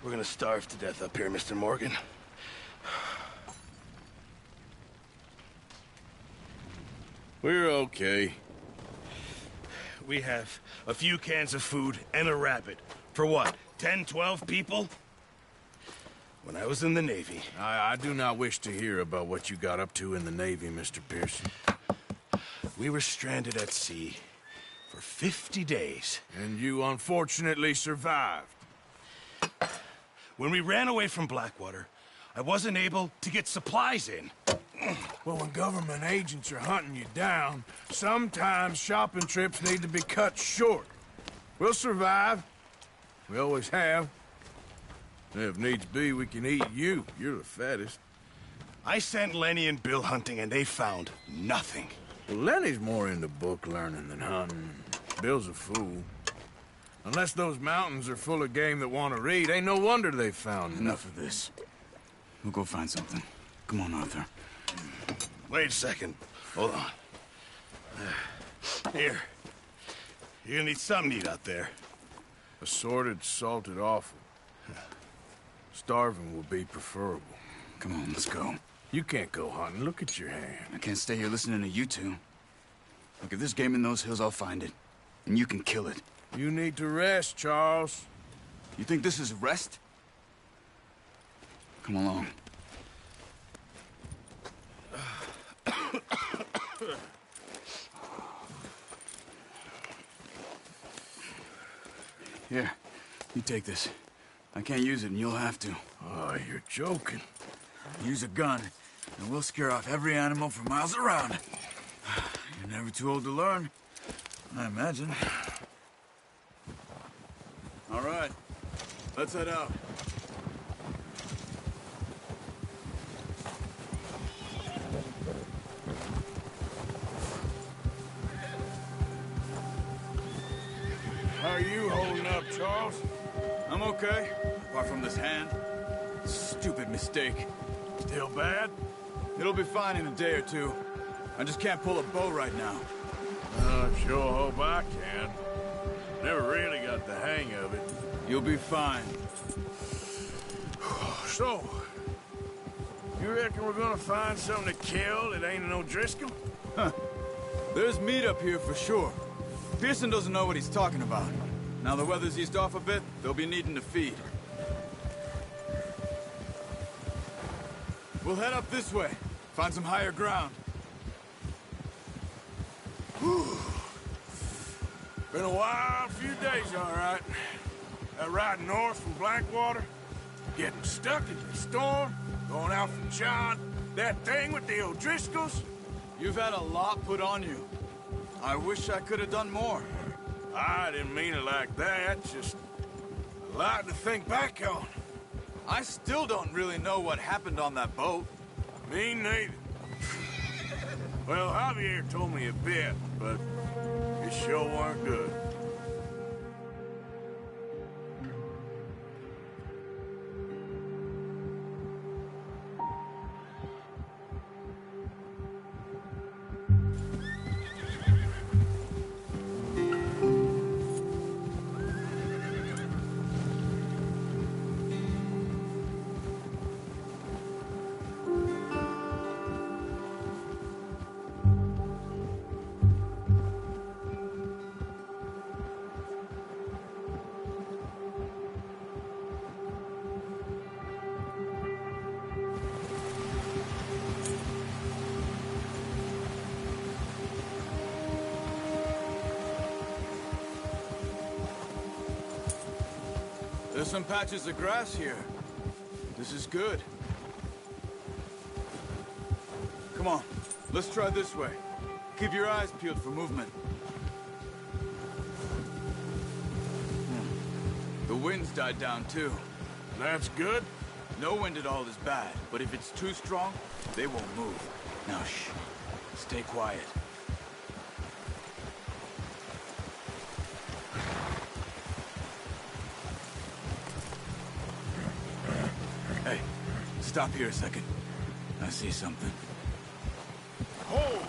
We're gonna starve to death up here, Mr. Morgan. We're okay. We have a few cans of food and a rabbit. For what, 10, 12 people? When I was in the Navy... I do not wish to hear about what you got up to in the Navy, Mr. Pearson. We were stranded at sea for 50 days. And you unfortunately survived. When we ran away from Blackwater, I wasn't able to get supplies in. Well, when government agents are hunting you down, sometimes shopping trips need to be cut short. We'll survive. We always have. If needs be, we can eat you. You're the fattest. I sent Lenny and Bill hunting, and they found nothing. Well, Lenny's more into book learning than hunting. Bill's a fool. Unless those mountains are full of game that want to read, ain't no wonder they found Enough of this. We'll go find something. Come on, Arthur. Wait a second. Hold on. Here. You're gonna need something to eat out there. Assorted, salted offal. Starving will be preferable. Come on, let's go. You can't go hunting. Look at your hand. I can't stay here listening to you two. Look, if there's game in those hills, I'll find it. And you can kill it. You need to rest, Charles. You think this is rest? Come along. Here, you take this. I can't use it, and you'll have to. Oh, you're joking. Use a gun, and we'll scare off every animal for miles around. You're never too old to learn, I imagine. All right, let's head out. How are you holding up, Charles? I'm okay, apart from this hand. Stupid mistake. Still bad? It'll be fine in a day or two. I just can't pull a bow right now. I sure hope I can. Never really got the hang of it. You'll be fine. So, you reckon we're gonna find something to kill that ain't no Driscoll? Huh. There's meat up here for sure. Pearson doesn't know what he's talking about. Now the weather's eased off a bit, they'll be needing to feed. We'll head up this way. Find some higher ground. Whew. Been a wild few days, all right. That ride north from Blackwater, getting stuck in the storm, going out from John, that thing with the O'Driscolls. You've had a lot put on you. I wish I could have done more. I didn't mean it like that, just a lot to think back on. I still don't really know what happened on that boat. Me neither. Well, Javier told me a bit, but it sure weren't good. There's some patches of grass here. This is good. Come on, let's try this way. Keep your eyes peeled for movement. The wind's died down too. That's good. No wind at all is bad, but if it's too strong, they won't move. Now shh, stay quiet. Hey, stop here a second. I see something. Hold!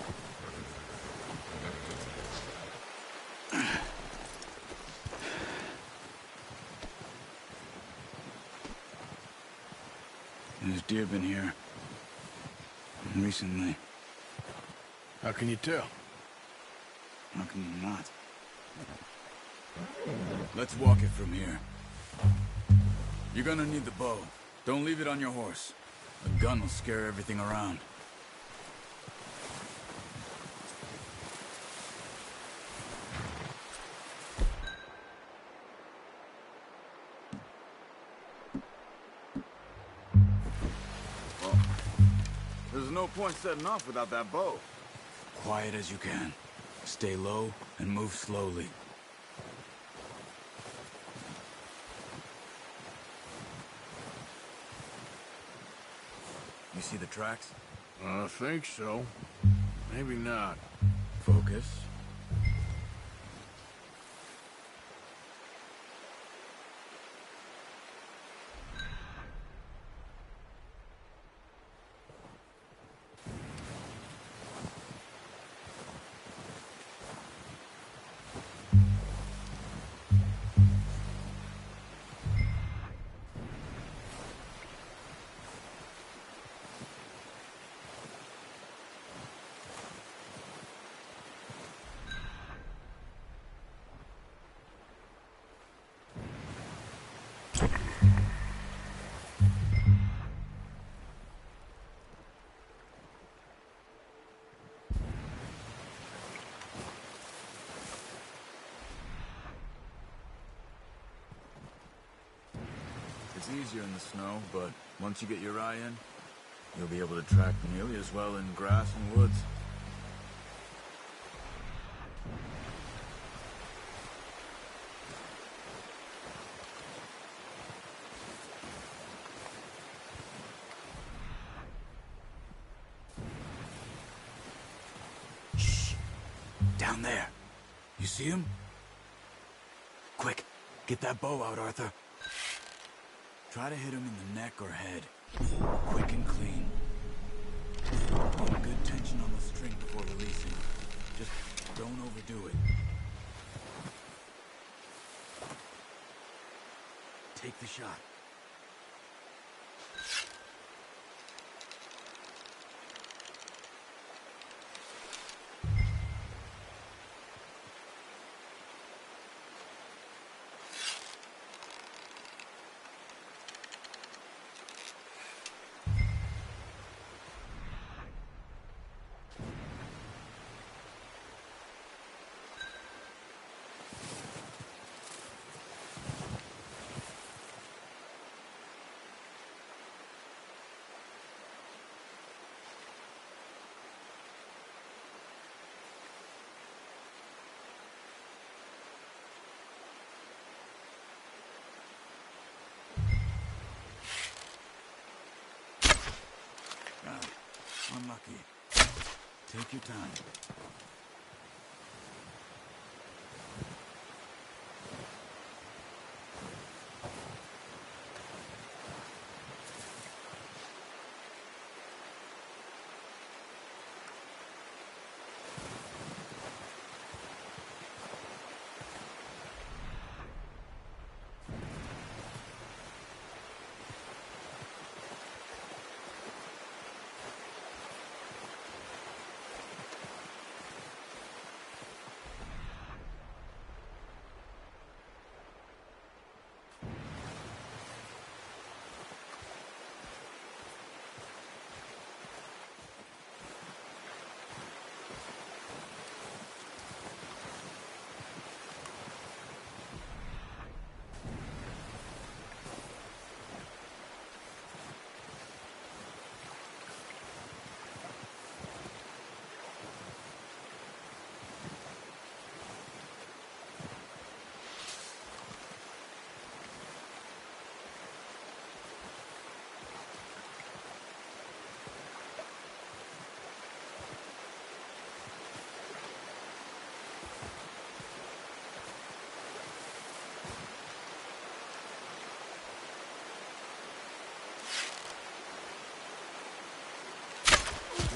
deer been here. Recently. How can you tell? How can you not? Let's walk it from here. You're gonna need the bow. Don't leave it on your horse. A gun will scare everything around. Well, there's no point setting off without that bow. Quiet as you can. Stay low and move slowly. You see the tracks? I think so. Maybe not. Focus. It's easier in the snow, but once you get your eye in, you'll be able to track nearly as well in grass and woods. Shh! Down there. You see him? Quick, get that bow out, Arthur. Try to hit him in the neck or head. Quick and clean. Get good tension on the string before releasing. Just don't overdo it. Take the shot. Unlucky. Take your time.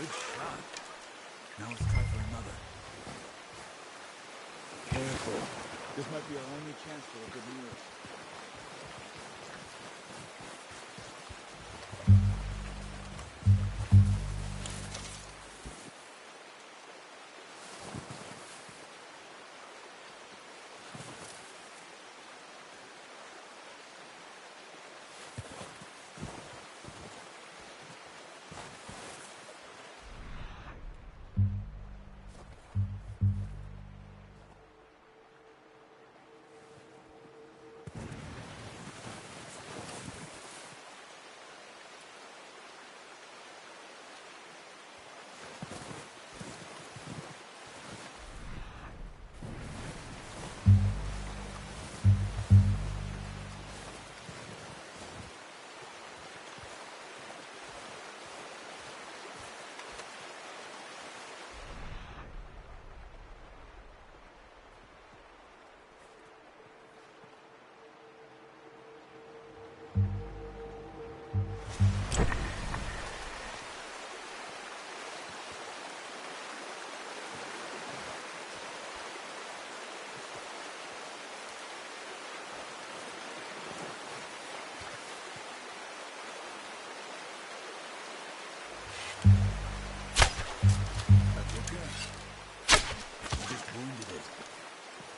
Good shot. Now let's try for another. Careful. This might be our only chance for a good meal.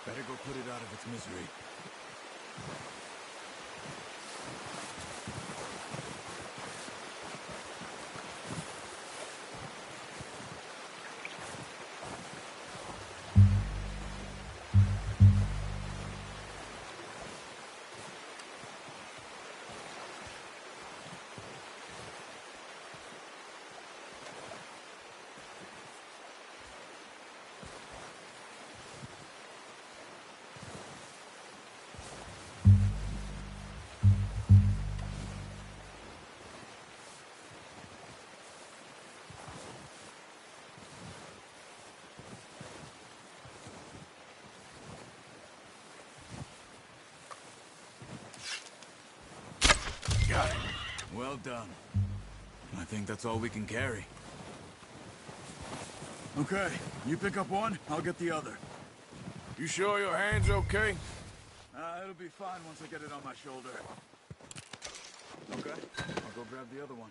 Better go put it out of its misery. Got it. Well done. I think that's all we can carry. Okay, you pick up one, I'll get the other. You sure your hand's okay? It'll be fine once I get it on my shoulder. Okay, I'll go grab the other one.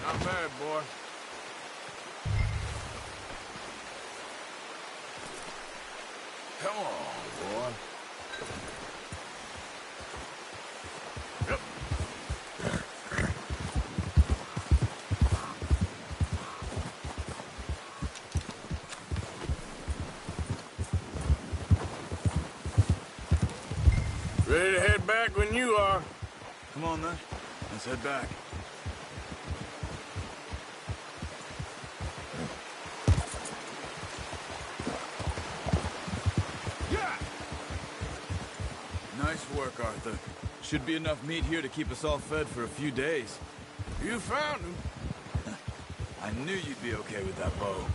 Not bad, boy. Come on, boy. Yep. Ready to head back when you are. Come on then, let's head back. Nice work, Arthur. Should be enough meat here to keep us all fed for a few days. You found him. I knew you'd be okay with that bow.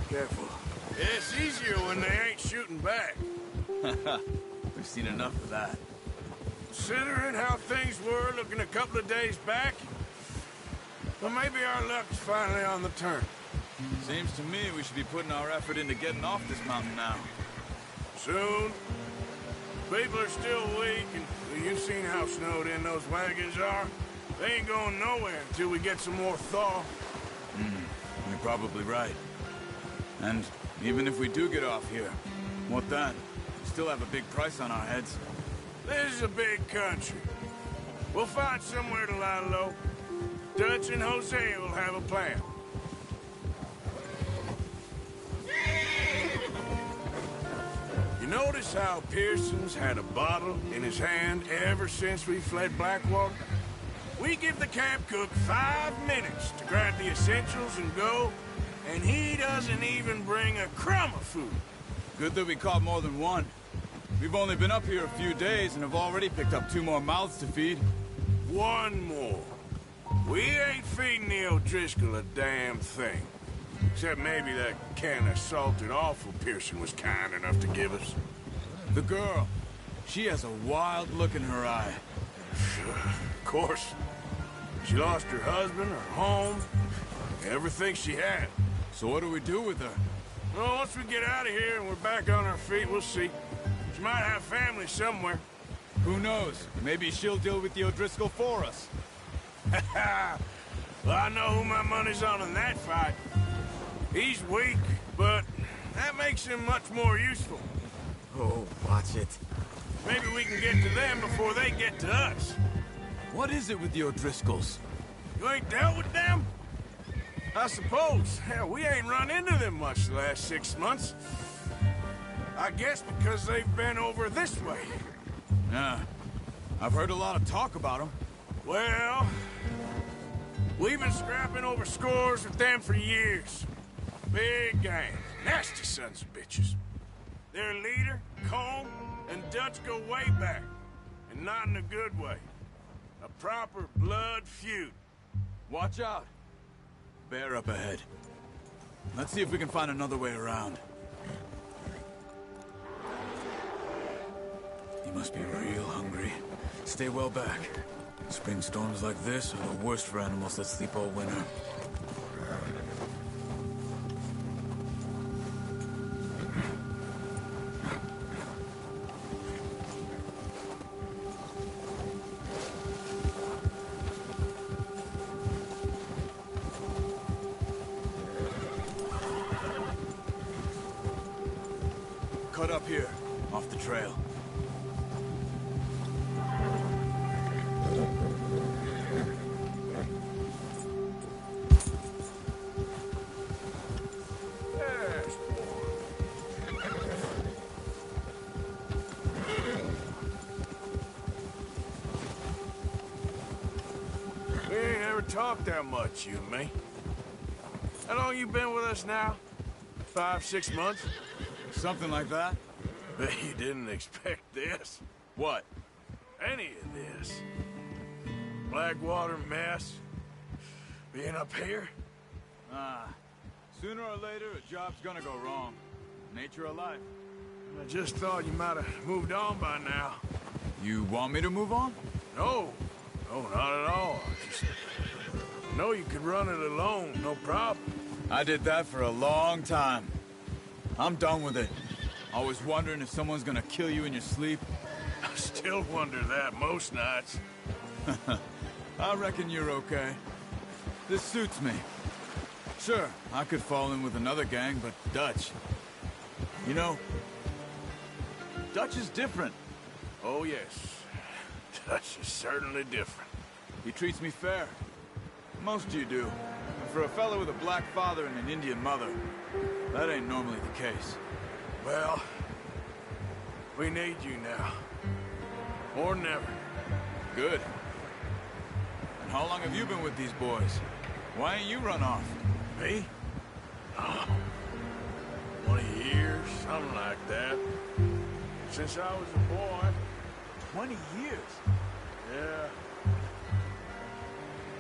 Careful. It's easier when they ain't shooting back. We've seen enough of that. Considering how things were looking a couple of days back, well, maybe our luck's finally on the turn. Seems to me we should be putting our effort into getting off this mountain now. Soon. People are still weak, and well, you've seen how snowed in those wagons are. They ain't going nowhere until we get some more thaw. You're probably right. And even if we do get off here, what then? We still have a big price on our heads. This is a big country. We'll find somewhere to lie low. Dutch and Hosea will have a plan. You notice how Pearson's had a bottle in his hand ever since we fled Blackwater? We give the camp cook 5 minutes to grab the essentials and go, and he doesn't even bring a crumb of food. Good that we caught more than one. We've only been up here a few days and have already picked up 2 more mouths to feed. One more. We ain't feeding the O'Driscoll a damn thing. Except maybe that can of salted offal Pearson was kind enough to give us. The girl. She has a wild look in her eye. Of course. She lost her husband, her home, everything she had. So what do we do with her? Well, once we get out of here and we're back on our feet, we'll see. She might have family somewhere. Who knows? Maybe she'll deal with the O'Driscoll for us. Well, I know who my money's on in that fight. He's weak, but that makes him much more useful. Oh, watch it. Maybe we can get to them before they get to us. What is it with the O'Driscolls? You ain't dealt with them? I suppose. Hell, we ain't run into them much the last 6 months. I guess because they've been over this way. Yeah. I've heard a lot of talk about them. Well, we've been scrapping over scores with them for years. Big gang. Nasty sons of bitches. Their leader, Colm, and Dutch go way back. And not in a good way. A proper blood feud. Watch out. Bear up ahead. Let's see if we can find another way around. He must be real hungry. Stay well back. Spring storms like this are the worst for animals that sleep all winter. Cut up here, off the trail. Yes, we ain't ever talked that much, you and me. How long you been with us now? 5, 6 months? Something like that? Bet you didn't expect this. What? Any of this. Blackwater mess. Being up here. Sooner or later, a job's gonna go wrong. Nature of life. I just thought you might have moved on by now. You want me to move on? No. No, not at all. Just know you could run it alone, no problem. I did that for a long time. I'm done with it. Always wondering if someone's gonna kill you in your sleep. I still wonder that most nights. I reckon you're okay. This suits me. Sure, I could fall in with another gang, but Dutch... You know, Dutch is different. Oh, yes. Dutch is certainly different. He treats me fair. Most of you do. And for a fellow with a black father and an Indian mother, that ain't normally the case. Well, we need you now. Or never. Good. And how long have you been with these boys? Why ain't you run off? Me? Oh, 20 years, something like that. Since I was a boy. 20 years? Yeah.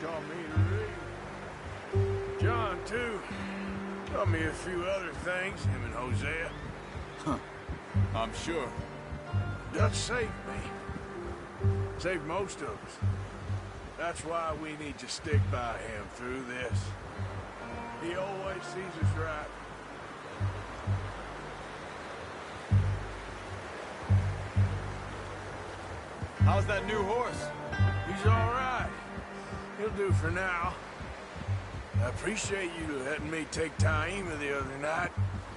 Taught me to read. John, too. Taught me a few other things, him and Hosea. Huh. I'm sure. Dutch saved me. Saved most of us. That's why we need to stick by him through this. He always sees us right. How's that new horse? He's all right. He'll do for now. I appreciate you letting me take Taima the other night.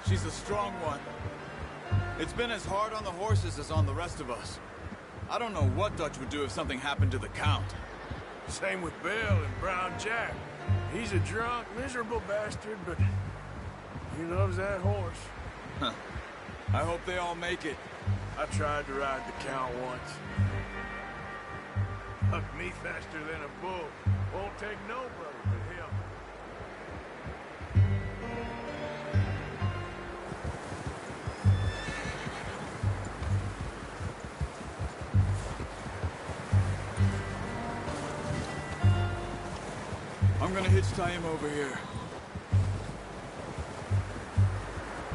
She's a strong one. It's been as hard on the horses as on the rest of us. I don't know what Dutch would do if something happened to the Count. Same with Bill and Brown Jack. He's a drunk, miserable bastard, but he loves that horse. Huh. I hope they all make it. I tried to ride the Count once. Hucked me faster than a bull. Won't take nobody but him. I'm gonna hitch Taima over here.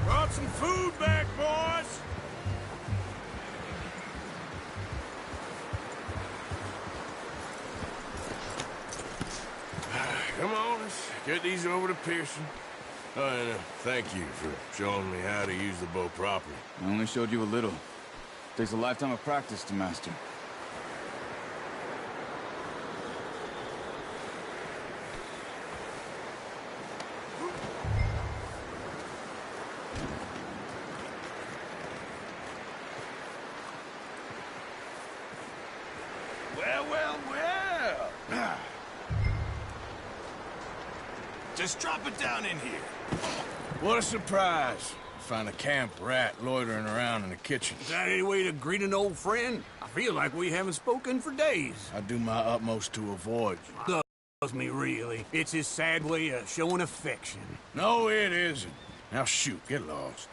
Brought some food back, boys! Come on, let's get these over to Pearson. Oh, and thank you for showing me how to use the bow properly. I only showed you a little. Takes a lifetime of practice to master. Just drop it down in here. What a surprise. Find a camp rat loitering around in the kitchen. Is that any way to greet an old friend? I feel like we haven't spoken for days. I do my utmost to avoid you. Does me, really. It's his sad way of showing affection. No, it isn't. Now shoot, get lost.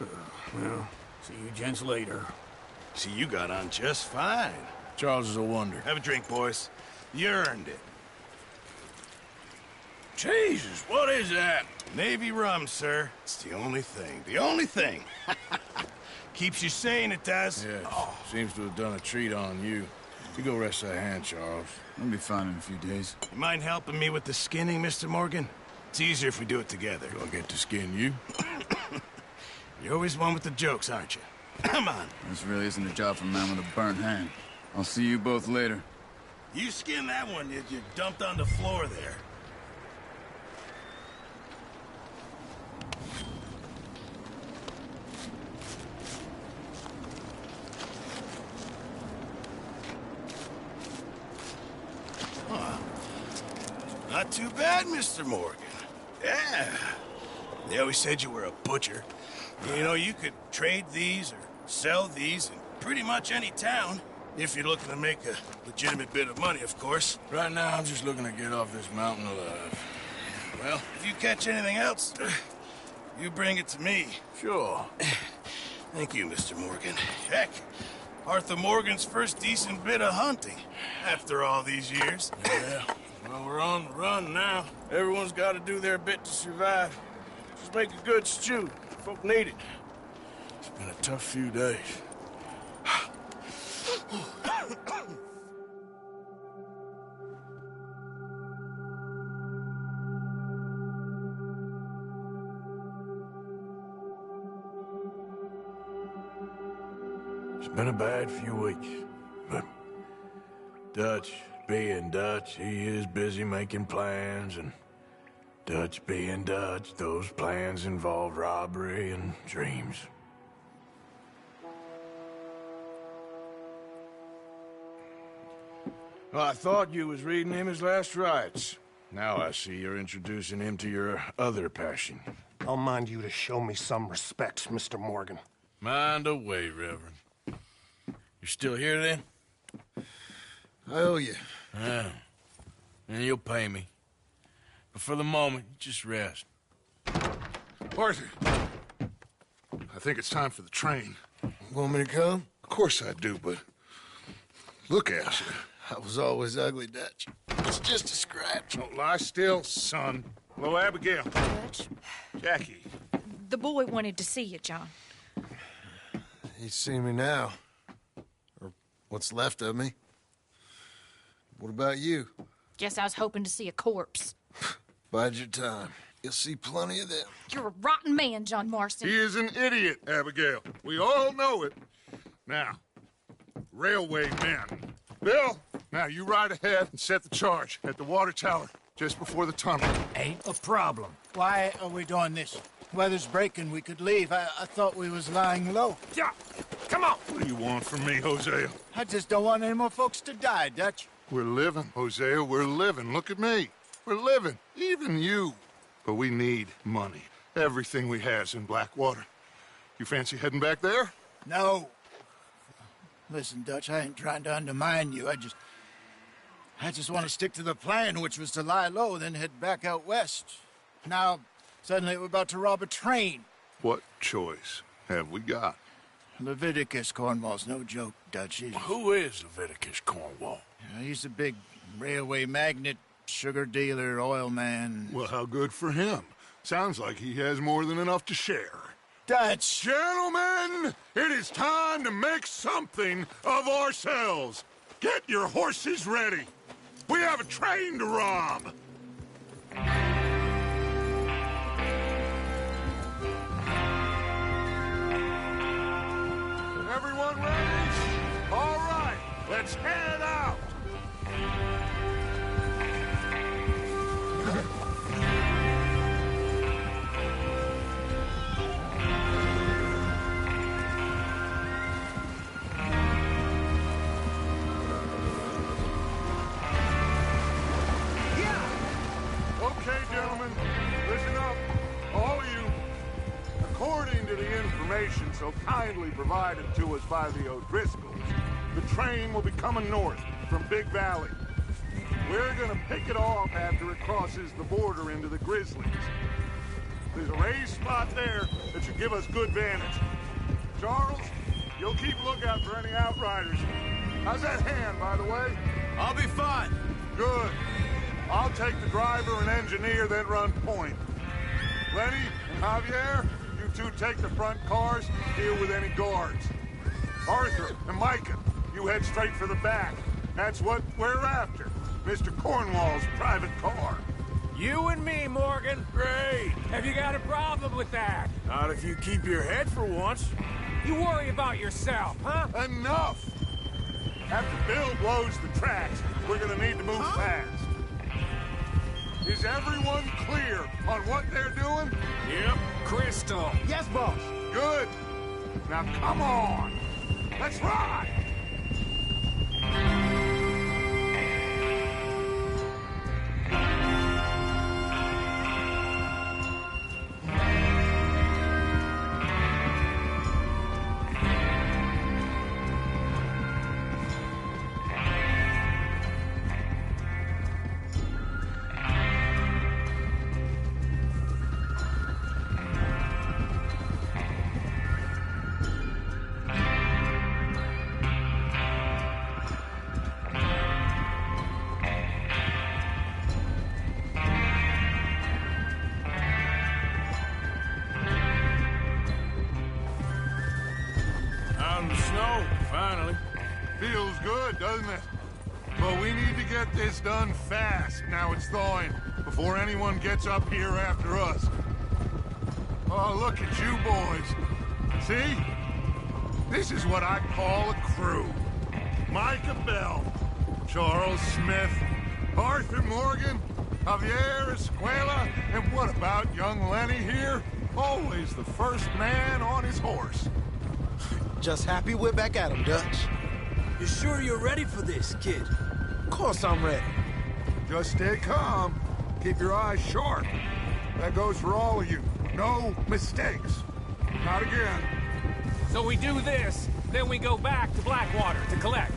Well, see you gents later. See, you got on just fine. Charles is a wonder. Have a drink, boys. You earned it. Jesus, what is that? Navy rum, sir. It's the only thing. The only thing. Keeps you sane, it does. Yes, seems to have done a treat on you. You go rest that hand, Charles. I'll be fine in a few days. You mind helping me with the skinning, Mr. Morgan? It's easier if we do it together. Do I get to skin you? You're always one with the jokes, aren't you? Come on. This really isn't a job for a man with a burnt hand. I'll see you both later. You skin that one you dumped on the floor there. Not too bad, Mr. Morgan. Yeah. They always said you were a butcher. You know, you could trade these or sell these in pretty much any town. If you're looking to make a legitimate bit of money, of course. Right now, I'm just looking to get off this mountain alive. Well, if you catch anything else, you bring it to me. Sure. Thank you, Mr. Morgan. Heck, Arthur Morgan's first decent bit of hunting after all these years. Yeah. Well, we're on the run now. Everyone's got to do their bit to survive. Just make a good stew. Folk need it. It's been a tough few days. It's been a bad few weeks, but Dutch being Dutch, he is busy making plans, and Dutch being Dutch, those plans involve robbery and dreams. Well, I thought you was reading him his last rites. Now I see you're introducing him to your other passion. I'll mind you to show me some respect, Mr. Morgan. Mind away, Reverend. You're still here, then? I owe you. Yeah. And you'll pay me. But for the moment, just rest. Arthur, I think it's time for the train. Want me to come? Of course I do, but look at you. I was always ugly, Dutch. It's just a scratch. Don't lie still, son. Hello, Abigail. Dutch, Jackie. the boy wanted to see you, John. He's seen me now. Or what's left of me. What about you? Guess I was hoping to see a corpse. Bide your time. You'll see plenty of them. You're a rotten man, John Marston. He is an idiot, Abigail. We all know it. Now, railway men. Bill, now you ride ahead and set the charge at the water tower just before the tunnel. Ain't a problem. Why are we doing this? Weather's breaking. We could leave. I thought we was lying low. Yeah, come on. What do you want from me, Hosea? I just don't want any more folks to die, Dutch. We're living, Hosea. We're living. Look at me. We're living. Even you. But we need money. Everything we has in Blackwater. You fancy heading back there? No. Listen, Dutch, I ain't trying to undermine you. I just want to stick to the plan, which was to lie low, then head back out west. Now, suddenly we're about to rob a train. What choice have we got? Leviticus Cornwall's no joke, Dutch. Who is Leviticus Cornwall? He's a big railway magnate, sugar dealer, oil man. Well, how good for him. Sounds like he has more than enough to share. Dutch! Gentlemen, it is time to make something of ourselves. Get your horses ready. We have a train to rob. Everyone ready? All right, let's head out. Okay, gentlemen, let's to the information so kindly provided to us by the O'Driscolls, the train will be coming north from Big Valley. We're gonna pick it off after it crosses the border into the Grizzlies. There's a raised spot there that should give us good vantage. Charles, you'll keep lookout for any outriders. How's that hand, by the way? I'll be fine. Good. I'll take the driver and engineer, then run point. Lenny and Javier, you two take the front cars, deal with any guards. Arthur and Micah, you head straight for the back. That's what we're after. Mr. Cornwall's private car. You and me, Morgan. Great. Have you got a problem with that? Not if you keep your head for once. You worry about yourself, huh? Enough! After Bill blows the tracks, we're gonna need to move fast. Is everyone clear on what they're doing? Yep. Crystal. Yes, boss. Good. Now come on. Let's ride! Finally. Feels good, doesn't it? But we need to get this done fast, now it's thawing, before anyone gets up here after us. Oh, look at you boys. See? This is what I call a crew. Micah Bell, Charles Smith, Arthur Morgan, Javier Escuela, and what about young Lenny here? Always the first man on his horse. Just happy we're back at him, Dutch. You sure you're ready for this, kid? Of course I'm ready. Just stay calm. Keep your eyes sharp. That goes for all of you. No mistakes. Not again. So we do this, then we go back to Blackwater to collect.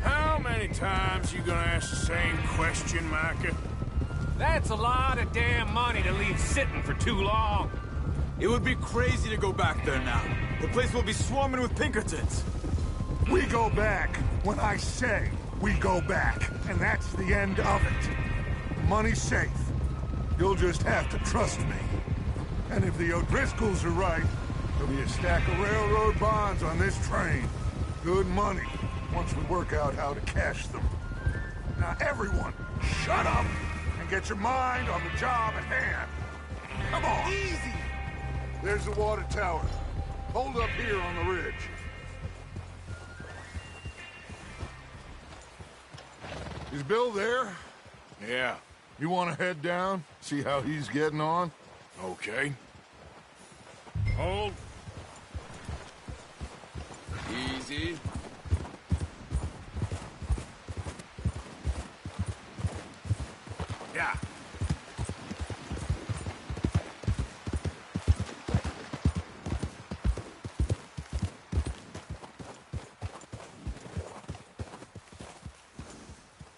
How many times you gonna ask the same question, Micah? That's a lot of damn money to leave sitting for too long. It would be crazy to go back there now. The place will be swarming with Pinkertons. We go back when I say we go back, and that's the end of it. Money's safe. You'll just have to trust me. And if the O'Driscolls are right, there'll be a stack of railroad bonds on this train. Good money, once we work out how to cash them. Now everyone, shut up and get your mind on the job at hand. Come on. Easy. There's the water tower. Hold up here on the ridge. Is Bill there? Yeah. You want to head down, see how he's getting on? Okay. Hold. Easy. Yeah.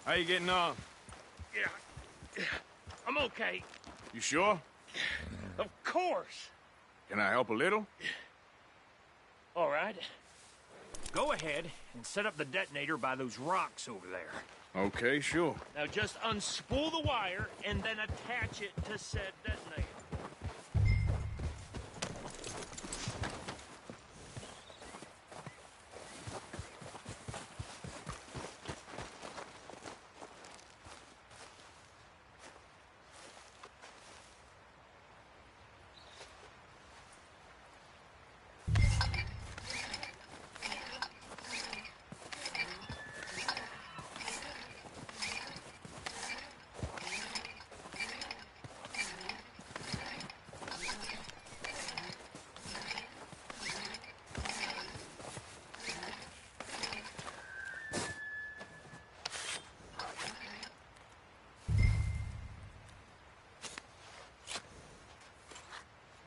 How you getting on? Yeah. I'm okay. You sure? Of course. Can I help a little? All right. Go ahead and set up the detonator by those rocks over there. Okay, sure. Now just unspool the wire and then attach it to said detonator.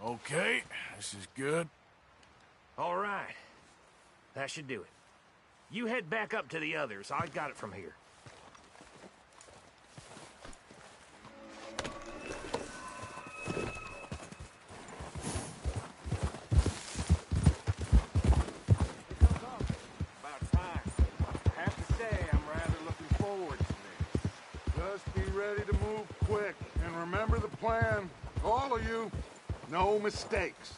Okay, this is good. All right. That should do it. You head back up to the others. I got it from here. About time. I have to say, I'm rather looking forward to this. Just be ready to move quick, and remember the plan. All of you, no mistakes.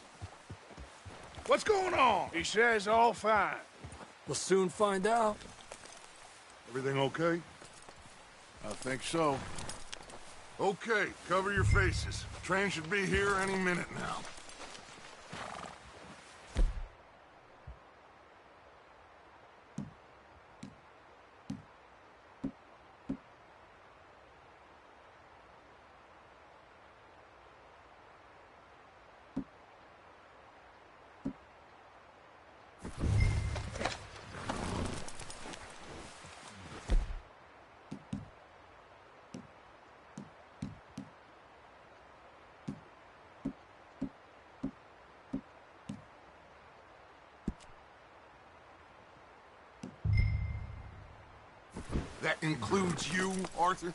What's going on? He says all fine. We'll soon find out. Everything okay? I think so. Okay, cover your faces. Train should be here any minute now. That includes you, Arthur?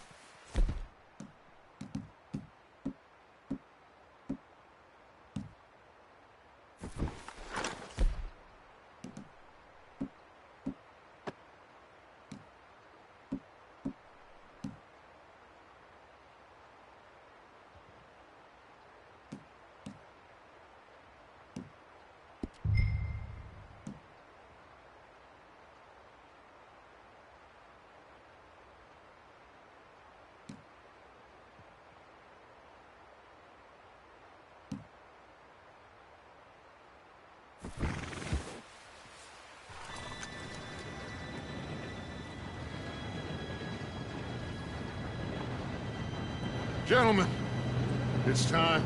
Gentlemen, it's time.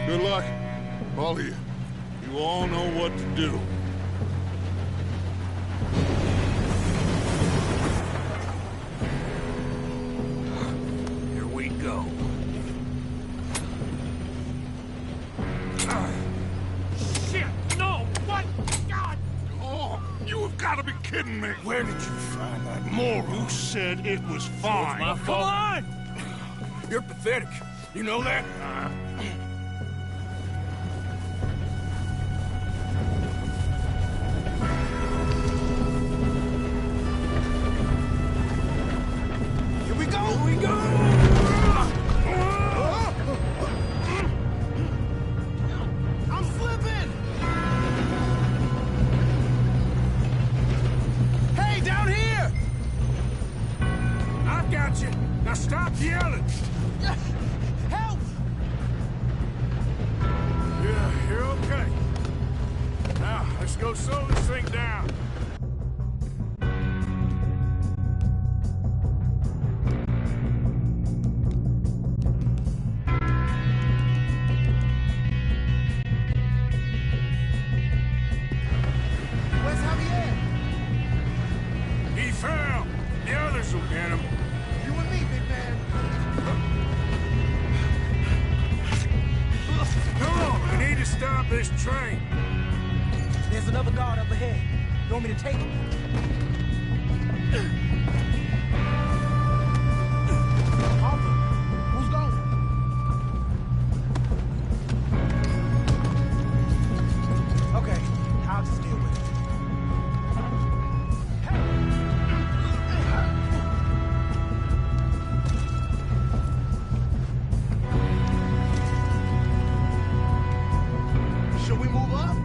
Good luck, all of you. You all know what to do. Here we go. Shit! No! What? God! Oh, you have got to be kidding me. Where did you find that moron? Who said it was fine? My fault. Come on! You're pathetic. You know that? Here we go! Here we go! I'm slipping! Hey, down here! I've got you. Now stop yelling. Help! Yeah, you're okay. Now, let's go slow this thing down. Where's Javier? He fell. The others will get him. You and me, big man. Come on, we need to stop this train. There's another guard up ahead. You want me to take him? Arthur, who's going? Okay, I'll just deal with it. Should we move up?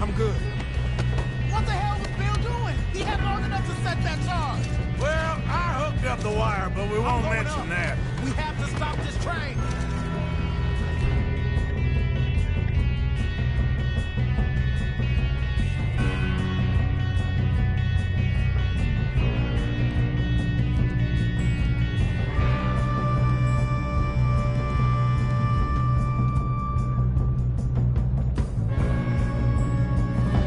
I'm good. What the hell was Bill doing? He had long enough to set that charge. Well, I hooked up the wire, but we won't mention that. We have to stop this train.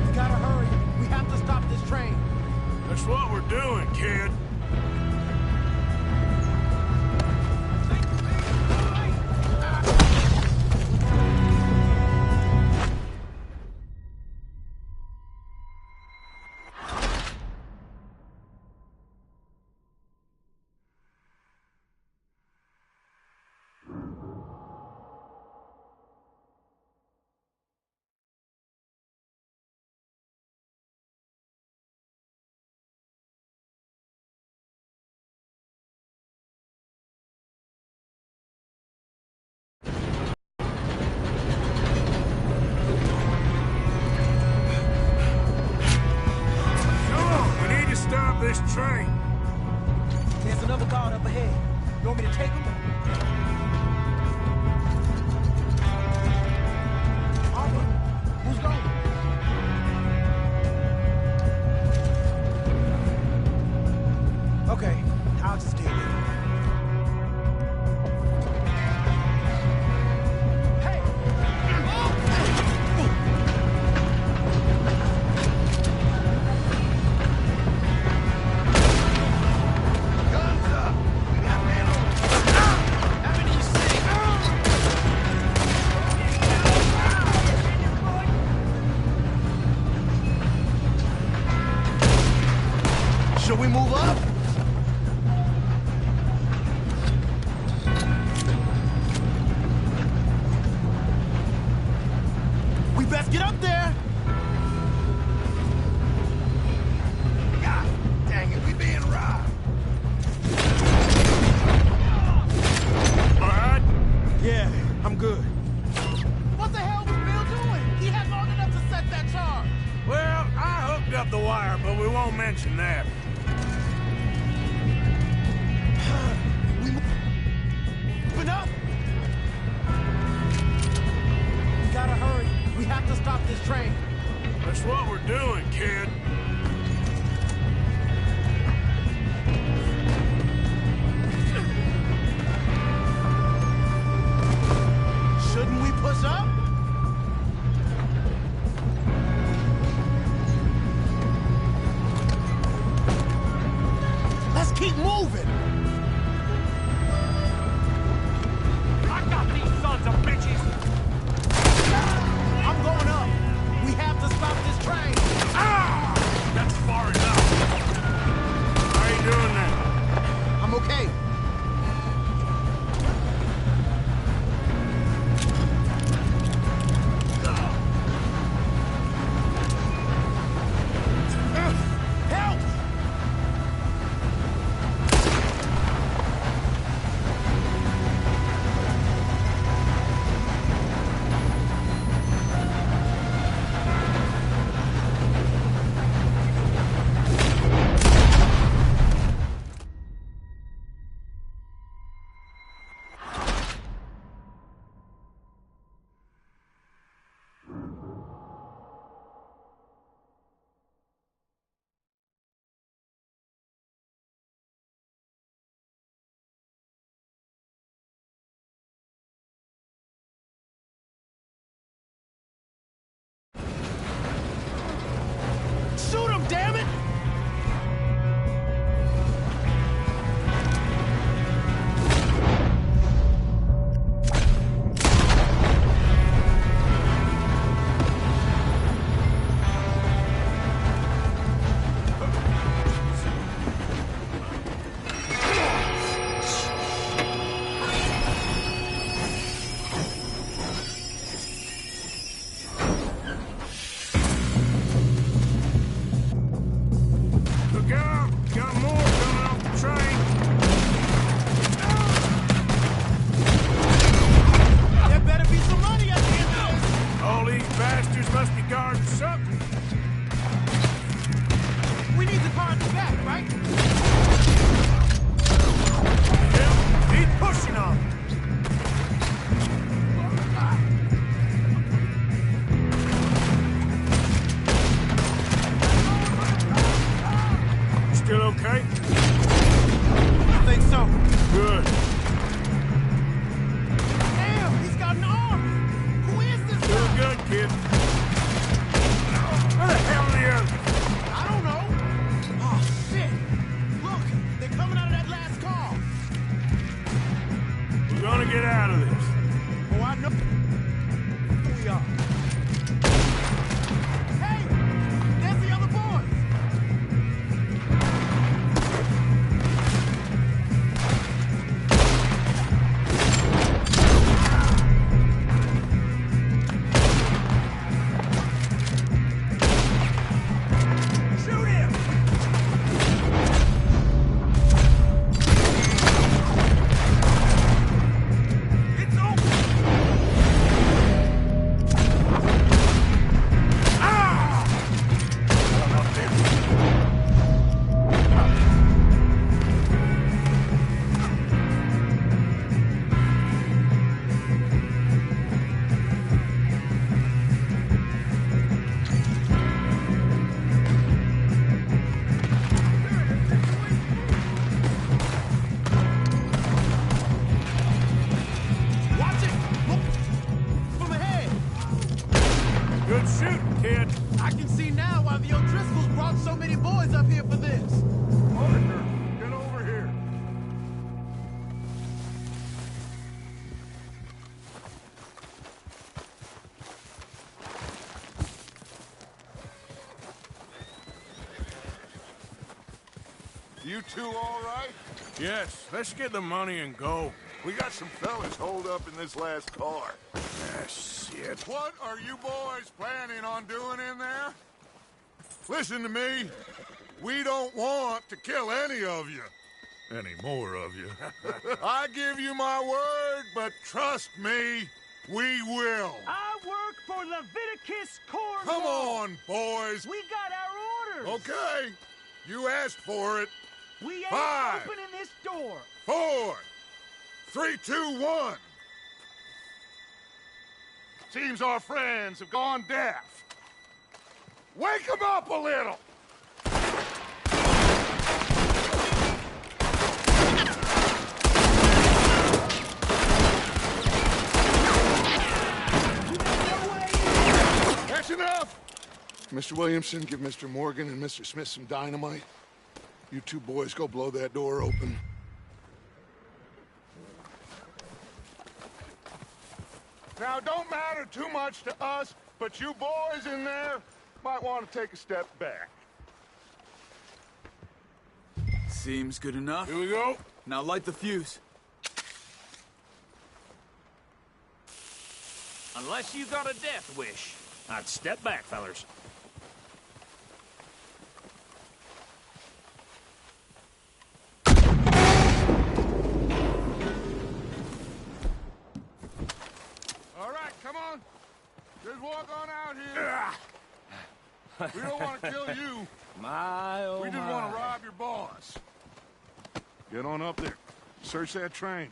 We gotta hurry. We have to stop this train. That's what we're doing, kid. Stop this train. There's another guard up ahead. You want me to take him? Arthur, who's going? Okay, I'll just deal with it. Should we move up? We best get up there! God dang it, we being robbed. All right? Yeah, I'm good. What the hell was Bill doing? He had long enough to set that charge. Well, I hooked up the wire, but we won't mention that. Open up! We gotta hurry. We have to stop this train. That's what we're doing, kid. Shouldn't we push up? Let's keep moving! I got these sons of bitches! I'm going up. We have to stop this train. Ah! That's far enough. How you doing that? I'm okay. We are. Hey! There's the other boys! Shoot him! It's over! Watch it! Look! From ahead! Good shooting, kid. I can see now why the O'Driscolls brought so many boys up here for this. Arthur, get over here. You two all right? Yes, let's get the money and go. We got some fellas holed up in this last car. Ah, shit. What are you boys planning on doing in there? Listen to me. We don't want to kill any of you. Any more of you. I give you my word, but trust me, we will. I work for Leviticus Cornwall. Come on, boys. We got our orders. Okay. You asked for it. We ain't 5, opening this door. 4, 3, 2, 1. Seems our friends have gone deaf. Wake them up a little. That's enough. Mr. Williamson, give Mr. Morgan and Mr. Smith some dynamite. You two boys go blow that door open. Now, it don't matter too much to us, but you boys in there might want to take a step back. Seems good enough. Here we go. Now light the fuse. Unless you got a death wish, I'd step back, fellers. All right, come on. Just walk on out here. We don't want to kill you. My, oh We just want to rob your boss. Get on up there. Search that train.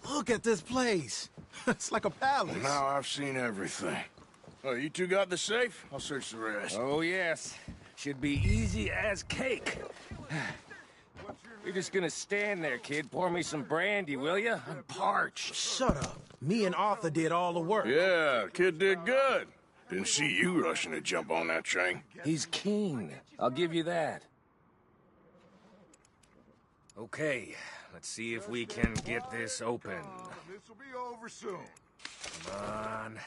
Look at this place. It's like a palace. Now I've seen everything. Oh, you two got the safe? I'll search the rest. Oh, yes. Should be easy as cake. You're just gonna stand there, kid. Pour me some brandy, will you? I'm parched. Shut up. Me and Arthur did all the work. Yeah, kid did good. Didn't see you rushing to jump on that train. He's keen. I'll give you that. Okay, let's see if we can get this open. This will be over soon. Come on.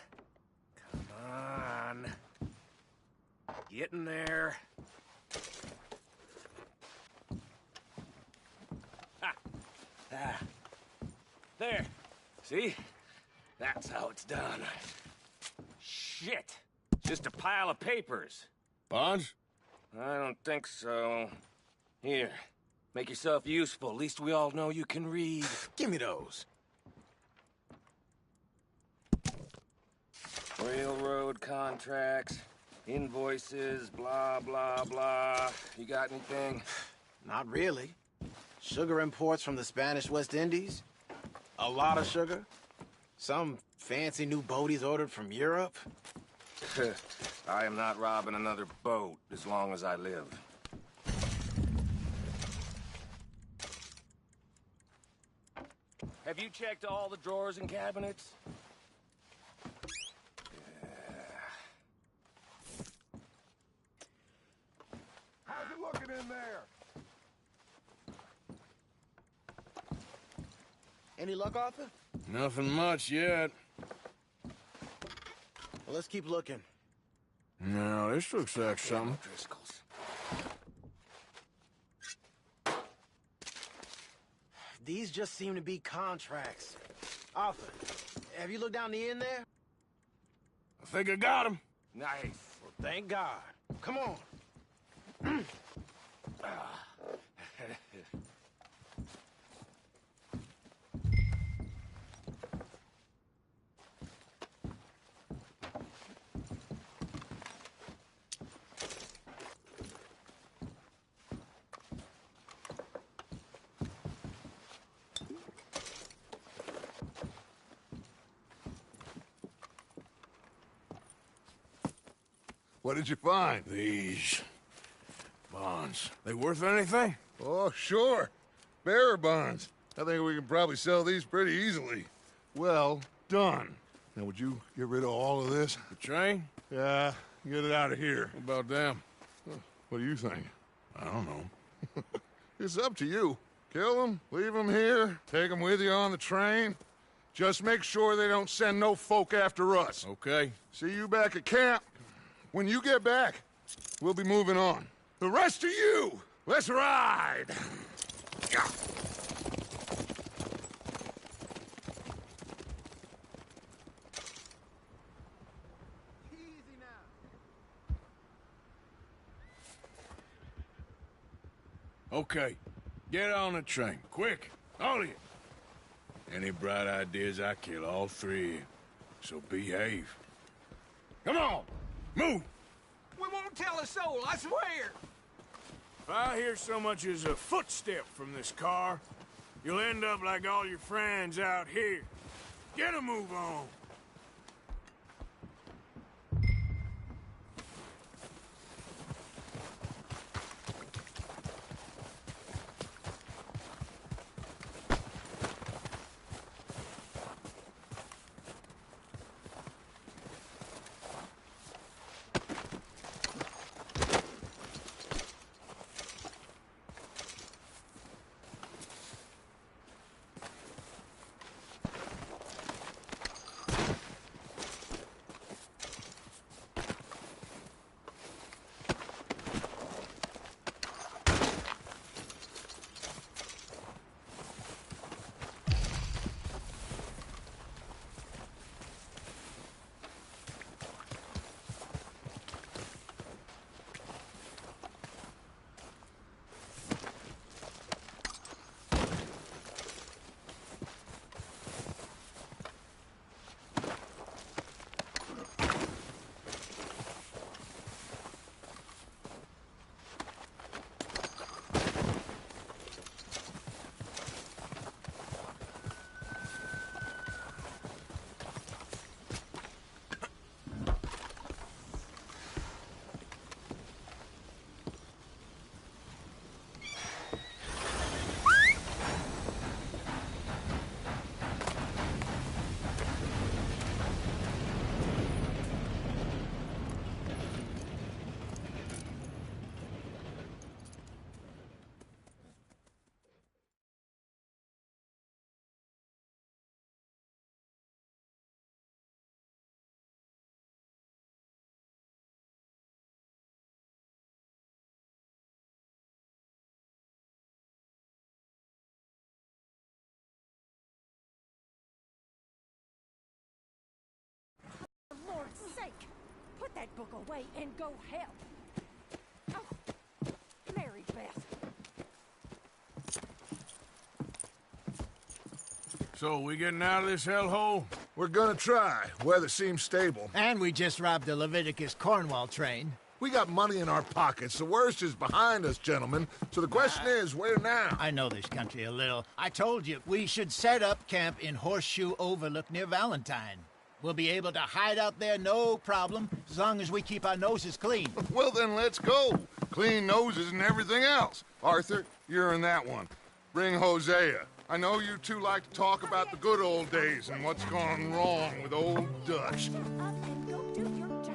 Come on. Get in there. Ah. There. See? That's how it's done. Shit. Just a pile of papers. Bonds? I don't think so. Here. Make yourself useful. At least we all know you can read. Give me those. Railroad contracts, invoices, blah, blah, blah. You got anything? Not really. Sugar imports from the Spanish West Indies. A lot of sugar. Some fancy new boat he's ordered from Europe. I am not robbing another boat as long as I live. Have you checked all the drawers and cabinets? in there. Any luck, Arthur? Nothing much yet. Well, let's keep looking. No, this looks like something. These just seem to be contracts. Arthur, have you looked down the end there? I think I got him. Nice. Well, thank God. Come on. What did you find? These bonds. They worth anything? Oh, sure. Bearer bonds. I think we can probably sell these pretty easily. Well done. Now, would you get rid of all of this? The train? Yeah, get it out of here. What about them? What do you think? I don't know. It's up to you. Kill them, leave them here, take them with you on the train. Just make sure they don't send no folk after us. Okay. See you back at camp. When you get back, we'll be moving on. The rest of you, let's ride! Yeah. Easy now. Okay. Get on the train. Quick. All of you. Any bright ideas, I kill all three of you. So behave. Come on! Move! We won't tell a soul, I swear! If I hear so much as a footstep from this car, you'll end up like all your friends out here. Get a move on! For Lord's sake, put that book away and go help. Oh, Mary Beth. So, we getting out of this hellhole? We're gonna try. Weather seems stable. And we just robbed the Leviticus Cornwall train. We got money in our pockets. The worst is behind us, gentlemen. So the question is, where now? I know this country a little. I told you, we should set up camp in Horseshoe Overlook near Valentine. We'll be able to hide out there, no problem, as long as we keep our noses clean. Well, then let's go. Clean noses and everything else. Arthur, you're in that one. Bring Hosea. I know you two like to talk about the good old days and what's gone wrong with old Dutch. Shut up and go do your job.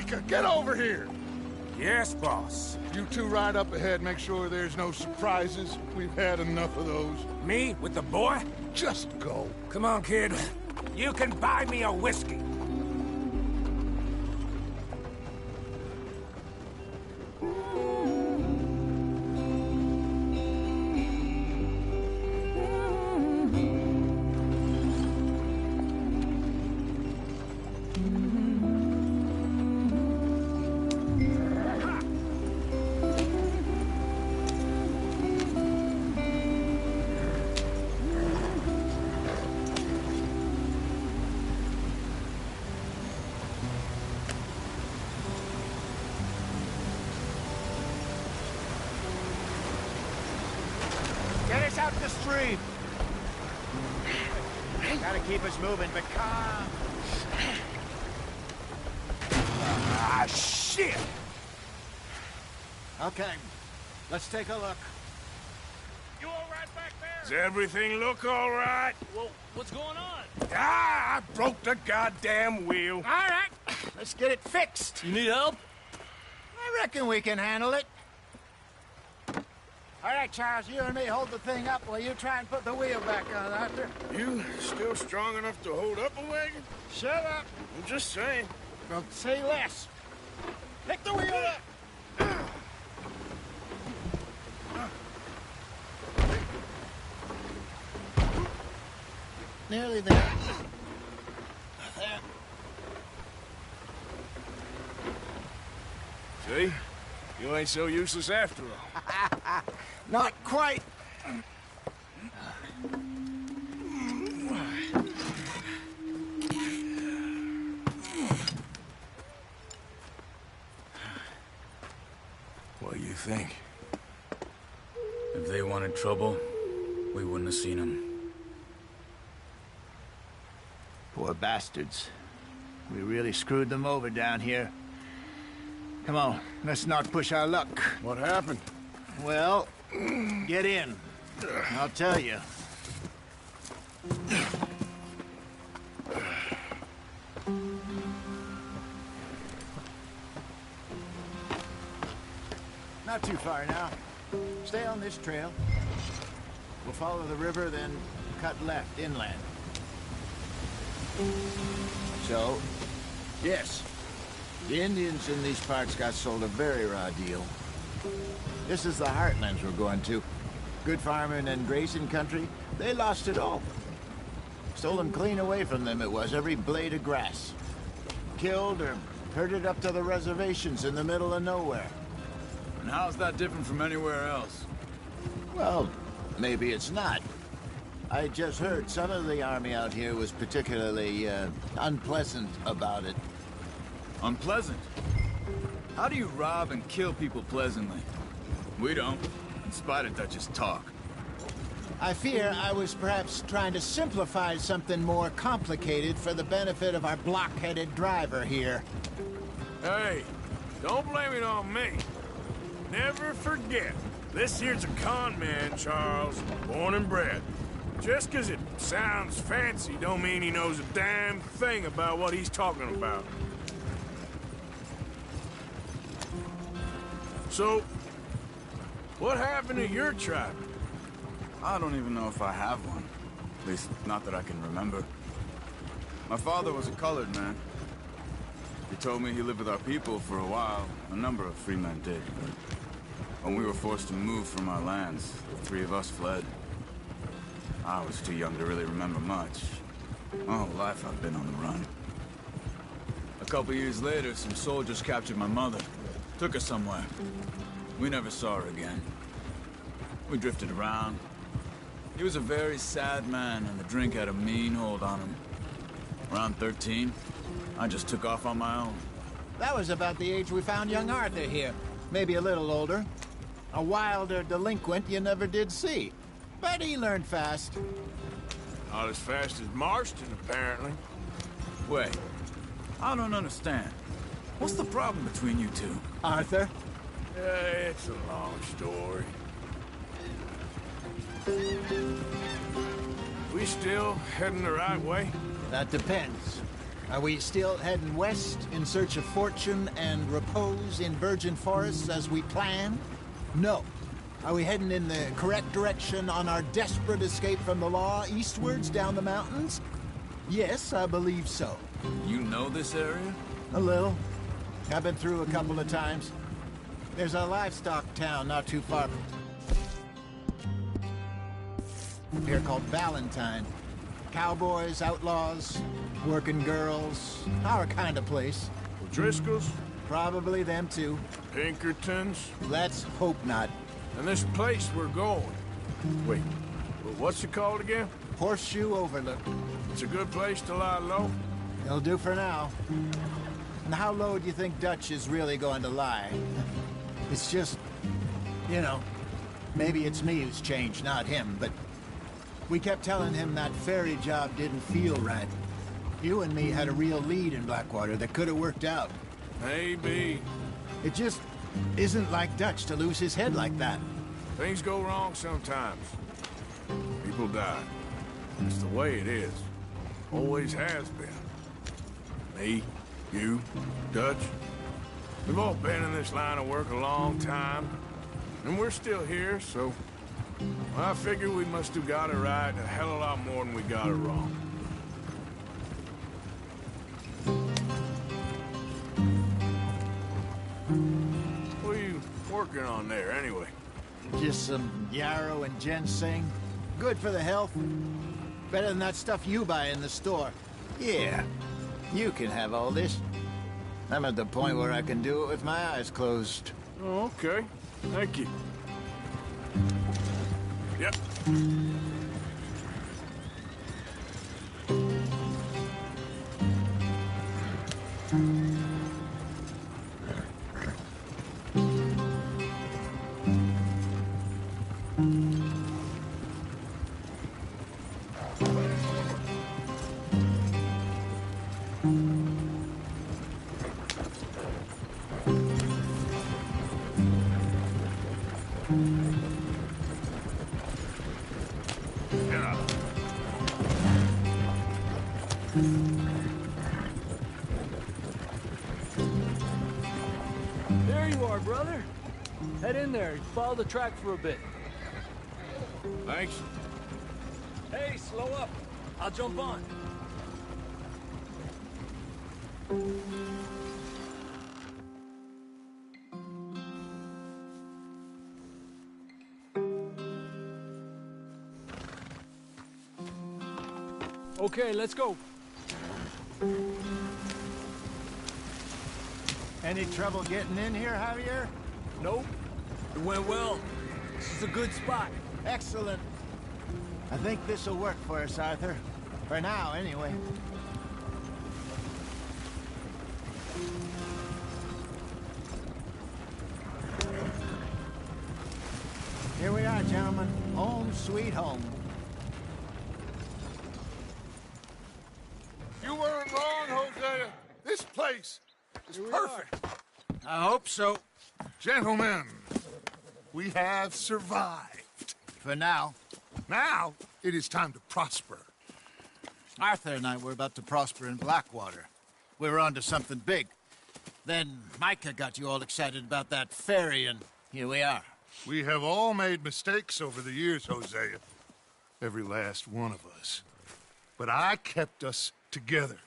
Micah, get over here! Yes, boss. You two ride up ahead, make sure there's no surprises. We've had enough of those. Me with the boy? Just go. Come on, kid. You can buy me a whiskey. Get us out the stream. Gotta keep us moving, but calm. Ah, shit! Okay, let's take a look. You all right back there? Does everything look all right? Well, what's going on? Ah, I broke the goddamn wheel. All right, let's get it fixed. You need help? I reckon we can handle it. All right, Charles, you and me hold the thing up while you try and put the wheel back on, Arthur. You still strong enough to hold up a wagon? Shut up. I'm just saying. Don't say less. Pick the wheel up. Nearly there. See? You ain't so useless after all. Not quite. What do you think? If they wanted trouble, we wouldn't have seen them. Poor bastards. We really screwed them over down here. Come on, let's not push our luck. What happened? Well, get in. I'll tell you. Not too far now. Stay on this trail. We'll follow the river, then cut left inland. So, yes, the Indians in these parts got sold a very raw deal. This is the heartlands we're going to. Good farming and grazing country, they lost it all. Stolen clean away from them it was, every blade of grass. Killed or herded up to the reservations in the middle of nowhere. And how's that different from anywhere else? Well, maybe it's not. I just heard some of the army out here was particularly, unpleasant about it. Unpleasant? How do you rob and kill people pleasantly? We don't, in spite of Dutch's talk. I fear I was perhaps trying to simplify something more complicated for the benefit of our block-headed driver here. Hey, don't blame it on me. Never forget, this here's a con man, Charles, born and bred. Just 'cause it sounds fancy don't mean he knows a damn thing about what he's talking about. So, what happened to your tribe? I don't even know if I have one. At least, not that I can remember. My father was a colored man. He told me he lived with our people for a while. A number of free men did, but when we were forced to move from our lands, the three of us fled. I was too young to really remember much. My whole life I've been on the run. A couple years later, some soldiers captured my mother. Took her somewhere. We never saw her again. We drifted around. He was a very sad man, and the drink had a mean hold on him. Around 13, I just took off on my own. That was about the age we found young Arthur here. Maybe a little older. A wilder delinquent you never did see. But he learned fast. Not as fast as Marston, apparently. Wait, I don't understand. What's the problem between you two? Arthur? It's a long story. We still heading the right way? That depends. Are we still heading west in search of fortune and repose in virgin forests as we planned? No. Are we heading in the correct direction on our desperate escape from the law eastwards down the mountains? Yes, I believe so. You know this area? A little. I've been through a couple of times. There's a livestock town not too far from here called Valentine. Cowboys, outlaws, working girls, our kind of place. Driscoll's? Probably them too. Pinkertons? Let's hope not. And this place we're going. Wait, what's it called again? Horseshoe Overlook. It's a good place to lie low? It'll do for now. And how low do you think Dutch is really going to lie? It's just, you know, maybe it's me who's changed, not him, but we kept telling him that ferry job didn't feel right. You and me had a real lead in Blackwater that could have worked out. Maybe. It just isn't like Dutch to lose his head like that. Things go wrong sometimes. People die. It's the way it is. Always has been. Me, you, Dutch. We've all been in this line of work a long time. And we're still here, so... I figure we must have got it right a hell of a lot more than we got it wrong. What are you working on there, anyway? Just some yarrow and ginseng. Good for the health. Better than that stuff you buy in the store. Yeah, you can have all this. I'm at the point where I can do it with my eyes closed. Oh, okay. Thank you. Yep. There you are, brother. Head in there. Follow the track for a bit. Thanks. Hey, slow up. I'll jump on. Okay, let's go. Any trouble getting in here, Javier? Nope. It went well. This is a good spot. Excellent. I think this'll work for us, Arthur. For now, anyway. Here we are, gentlemen. Home sweet home. You weren't wrong, Hosea. This place is perfect. I hope so. Gentlemen, we have survived. For now. Now, it is time to prosper. Arthur and I were about to prosper in Blackwater. We were onto something big. Then Micah got you all excited about that ferry, and here we are. We have all made mistakes over the years, Hosea. Every last one of us. But I kept us together.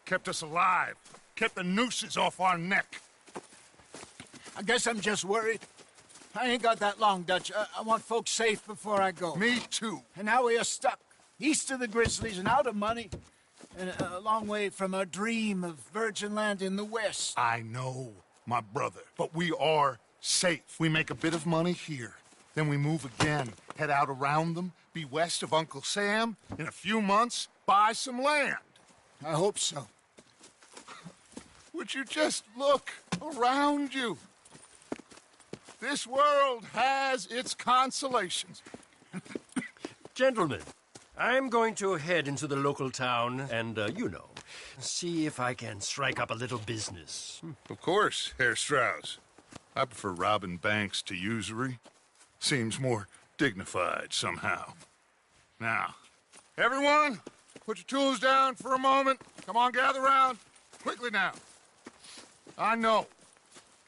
Kept us alive. Kept the nooses off our neck. I guess I'm just worried. I ain't got that long, Dutch. I want folks safe before I go. Me too. And now we are stuck, east of the Grizzlies and out of money, and a long way from our dream of virgin land in the west. I know, my brother, but we are safe. We make a bit of money here. Then we move again, head out around them, be west of Uncle Sam. In a few months, buy some land. I hope so. Would you just look around you? This world has its consolations. Gentlemen, I'm going to head into the local town and, you know, see if I can strike up a little business. Of course, Herr Strauss. I prefer robbing banks to usury. Seems more dignified somehow. Now, everyone, put your tools down for a moment. Come on, gather round. Quickly now. I know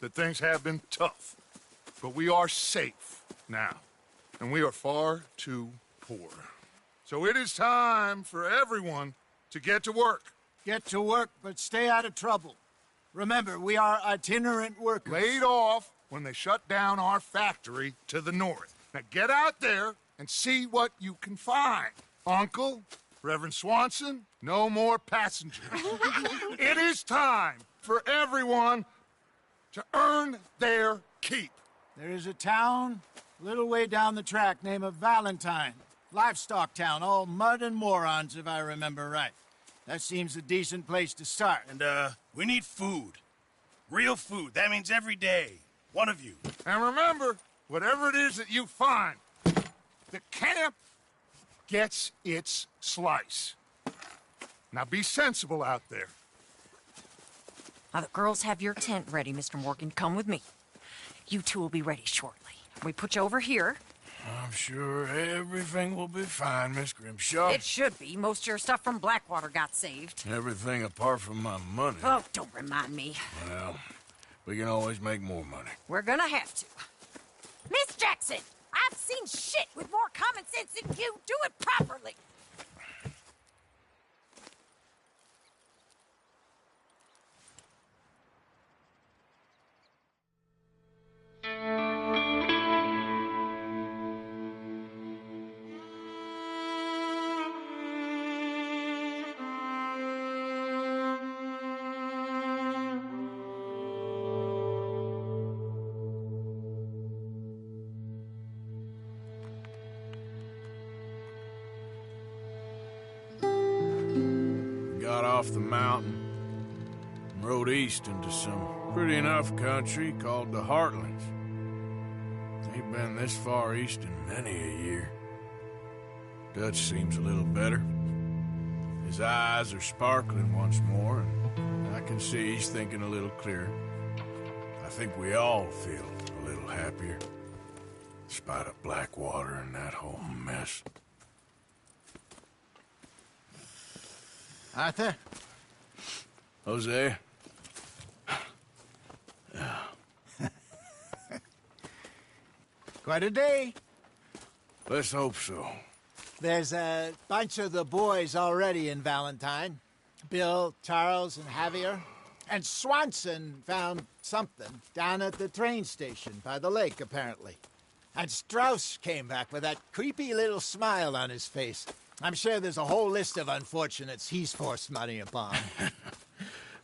that things have been tough, but we are safe now, and we are far too poor. So it is time for everyone to get to work. Get to work, but stay out of trouble. Remember, we are itinerant workers. Laid off when they shut down our factory to the north. Now get out there and see what you can find. Uncle, Reverend Swanson, no more passengers. It is time for everyone to earn their keep. There is a town a little way down the track named Valentine. Livestock town, all mud and morons, if I remember right. That seems a decent place to start. And, we need food. Real food. That means every day. One of you. And remember, whatever it is that you find, the camp gets its slice. Now be sensible out there. Now, the girls have your tent ready, Mr. Morgan. Come with me. You two will be ready shortly. We put you over here. I'm sure everything will be fine, Miss Grimshaw. It should be. Most of your stuff from Blackwater got saved. Everything apart from my money. Oh, don't remind me. Well, we can always make more money. We're gonna have to. Miss Jackson, I've seen shit with more common sense than you. Do it properly. Got off the mountain and rode east into some pretty enough country called the Heartlands. Ain't been this far east in many a year. Dutch seems a little better. His eyes are sparkling once more, and I can see he's thinking a little clearer. I think we all feel a little happier, in spite of Blackwater and that whole mess. Arthur? Jose? Quite a day. Let's hope so. There's a bunch of the boys already in Valentine. Bill, Charles, and Javier. And Swanson found something down at the train station by the lake, apparently. And Strauss came back with that creepy little smile on his face. I'm sure there's a whole list of unfortunates he's forced money upon.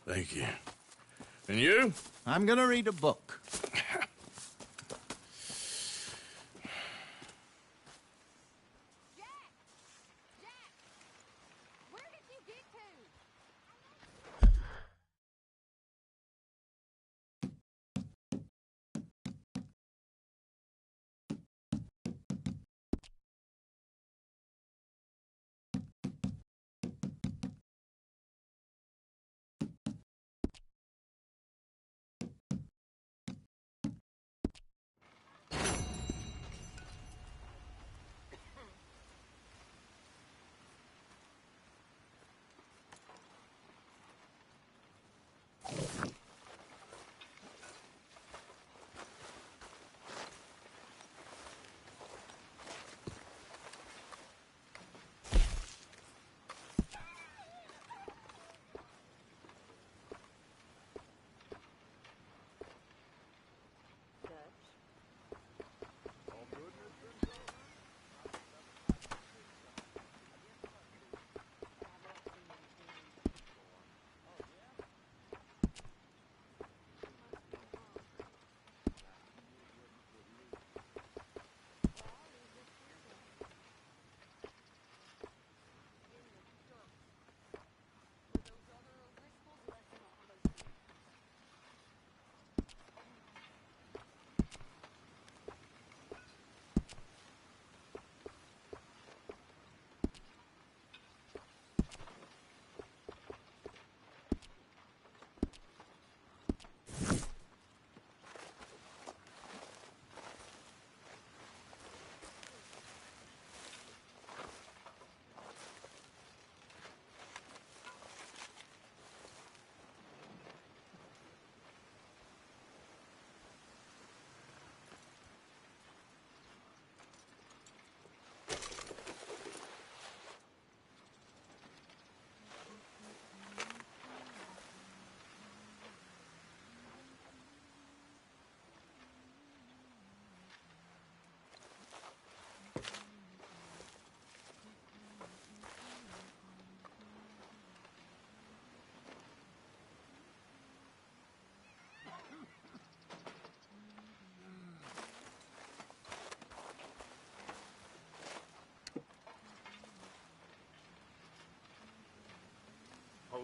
Thank you. And you? I'm gonna read a book.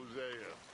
Hosea.